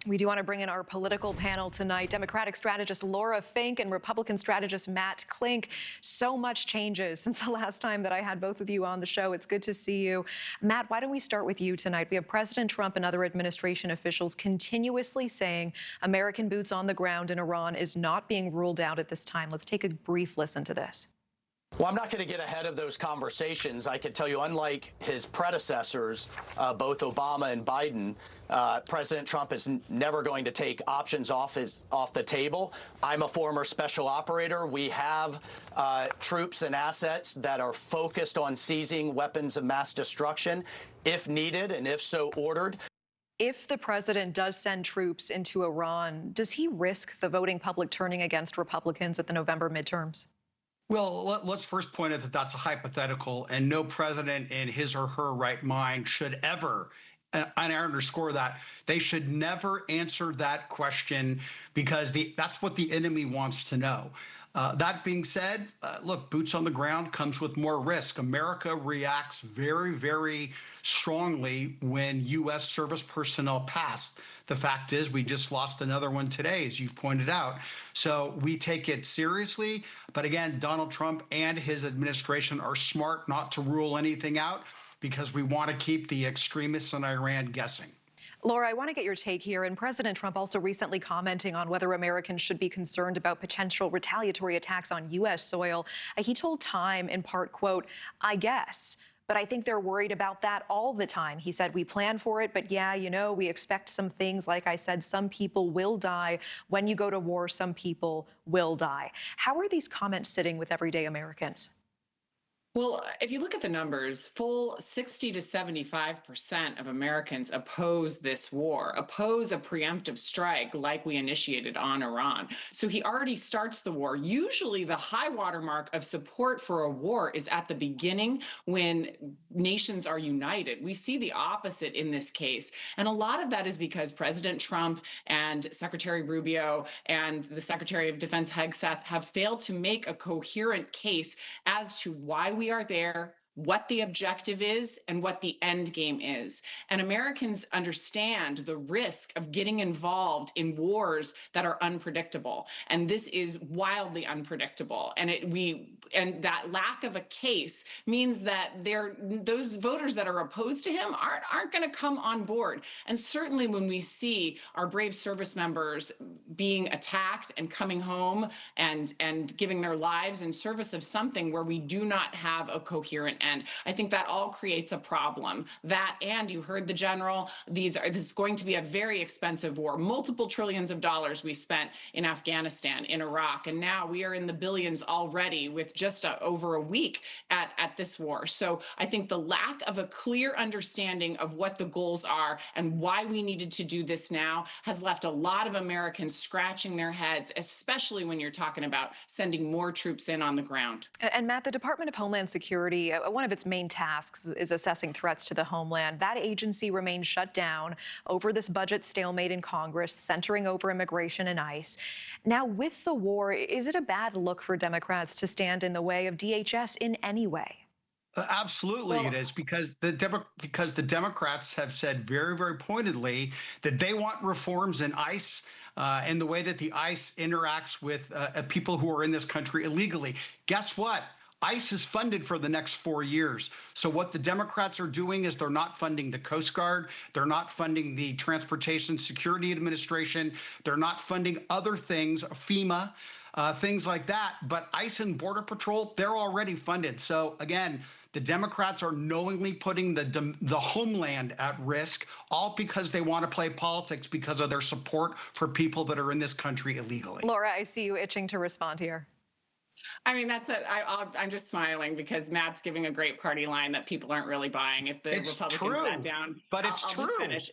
We do want to bring in our political panel tonight. Democratic strategist Laura Fink and Republican strategist Matt Klink. So much changes since the last time that I had both of you on the show. It's good to see you. Matt, why don't we start with you tonight? We have President Trump and other administration officials continuously saying American boots on the ground in Iran is not being ruled out at this time. Let's take a brief listen to this. Well, I'm not going to get ahead of those conversations. I can tell you, unlike his predecessors, both Obama and Biden, President Trump is never going to take options off the table. I'm a former special operator. We have troops and assets that are focused on seizing weapons of mass destruction if needed and if so ordered. If the president does send troops into Iran, does he risk the voting public turning against Republicans at the November midterms? Well, let's first point out that that's a hypothetical, and no president in his or her right mind should ever, and I underscore that, they should never answer that question because that's what the enemy wants to know. That being said, look, boots on the ground comes with more risk. America reacts very, very strongly when U.S. service personnel pass. The fact is, we just lost another one today, as you've pointed out. So we take it seriously. But again, Donald Trump and his administration are smart not to rule anything out because we want to keep the extremists in Iran guessing. Laura, I want to get your take here. And President Trump also recently commenting on whether Americans should be concerned about potential retaliatory attacks on U.S. soil. He told Time, in part, quote, "I guess. But I think they're worried about that all the time." He said, "We plan for it, but yeah, you know, we expect some things. Like I said, some people will die. When you go to war, some people will die." How are these comments sitting with everyday Americans? Well, if you look at the numbers, full 60 to 75% of Americans oppose this war, oppose a preemptive strike like we initiated on Iran. So he already starts the war. Usually the high watermark of support for a war is at the beginning when nations are united. We see the opposite in this case. And a lot of that is because President Trump and Secretary Rubio and the Secretary of Defense Hegseth have failed to make a coherent case as to why we are there, what the objective is, and what the end game is. And Americans understand the risk of getting involved in wars that are unpredictable. And this is wildly unpredictable. And that lack of a case means that those voters that are opposed to him aren't going to come on board. And certainly when we see our brave service members being attacked and coming home and giving their lives in service of something where we do not have a coherent end, I think that all creates a problem. That, and you heard the general, this is going to be a very expensive war. Multiple trillions of dollars we spent in Afghanistan, in Iraq, and now we are in the billions already with just over a week at this war. So I think the lack of a clear understanding of what the goals are and why we needed to do this now has left a lot of Americans scratching their heads, especially when you're talking about sending more troops in on the ground. And Matt, the Department of Homeland Security, one of its main tasks is assessing threats to the homeland. That agency remains shut down over this budget stalemate in Congress, centering over immigration and ICE. Now, with the war, is it a bad look for Democrats to stand in the way of DHS in any way? Absolutely, it is, because the Democrats have said very, very pointedly that they want reforms in ICE and the way that the ICE interacts with people who are in this country illegally. Guess what? ICE is funded for the next 4 years. So what the Democrats are doing is they're not funding the Coast Guard. They're not funding the Transportation Security Administration. They're not funding other things, FEMA, things like that. But ICE and Border Patrol, they're already funded. So again, the Democrats are knowingly putting the homeland at risk, all because they want to play politics because of their support for people that are in this country illegally. Laura, I see you itching to respond here. I mean, I'm just smiling because Matt's giving a great party line that people aren't really buying. If the Republicans sat down, but it's I'll true. Just finish.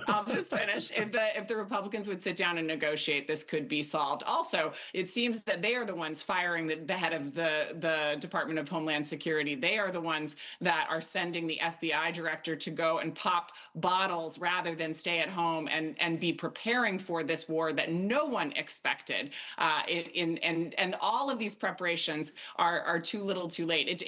I'll just finish. If the Republicans would sit down and negotiate, this could be solved. Also, it seems that they are the ones firing the head of the Department of Homeland Security. They are the ones that are sending the FBI director to go and pop bottles rather than stay at home and be preparing for this war that no one expected. And all of these preparations are too little, too late.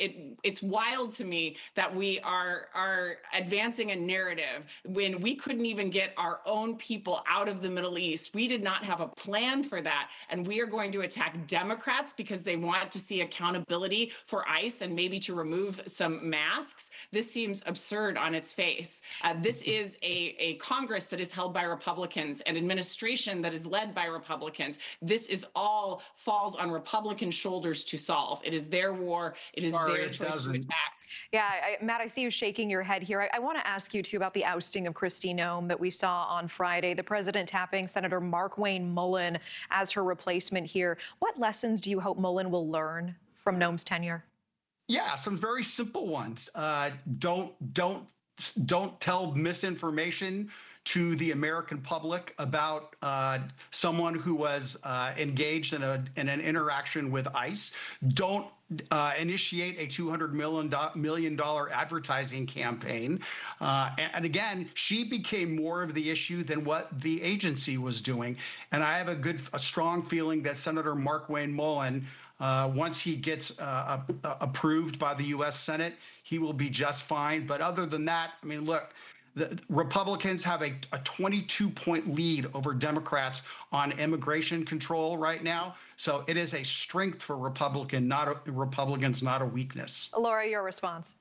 It's wild to me that we are advancing a narrative when we couldn't couldn't even get our own people out of the Middle East. We did not have a plan for that. And we are going to attack Democrats because they want to see accountability for ICE and maybe to remove some masks. This seems absurd on its face. This is a Congress that is held by Republicans, an administration that is led by Republicans. This is all falls on Republican shoulders to solve. It is their war. It is their choice to attack. Yeah, Matt, I see you shaking your head here. I want to ask you, too, about the ousting of Kristi Noem that we saw on Friday, the president tapping Senator Markwayne Mullin as her replacement here. What lessons do you hope Mullin will learn from Noem's tenure? Yeah, some very simple ones. Don't tell misinformation to the American public about someone who was engaged in an interaction with ICE. Don't initiate a $200 million advertising campaign. And again, she became more of the issue than what the agency was doing. And I have a strong feeling that Senator Markwayne Mullin, once he gets approved by the U.S. Senate, he will be just fine. But other than that, I mean, look, the Republicans have a 22-point lead over Democrats on immigration control right now. So it is a strength for Republicans, not a weakness. Laura, your response.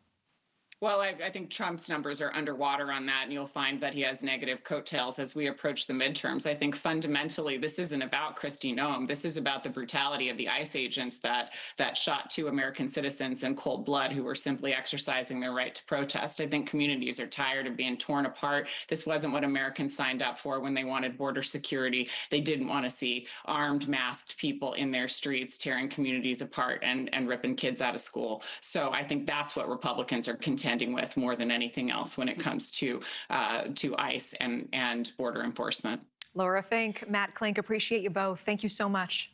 Well, I think Trump's numbers are underwater on that, and you'll find that he has negative coattails as we approach the midterms. I think fundamentally, this isn't about Kristi Noem. This is about the brutality of the ICE agents that shot 2 American citizens in cold blood who were simply exercising their right to protest. I think communities are tired of being torn apart. This wasn't what Americans signed up for when they wanted border security. They didn't want to see armed, masked people in their streets tearing communities apart and ripping kids out of school. So I think that's what Republicans are contending with more than anything else when it comes to ICE and border enforcement. Laura Fink, Matt Klink, appreciate you both. Thank you so much.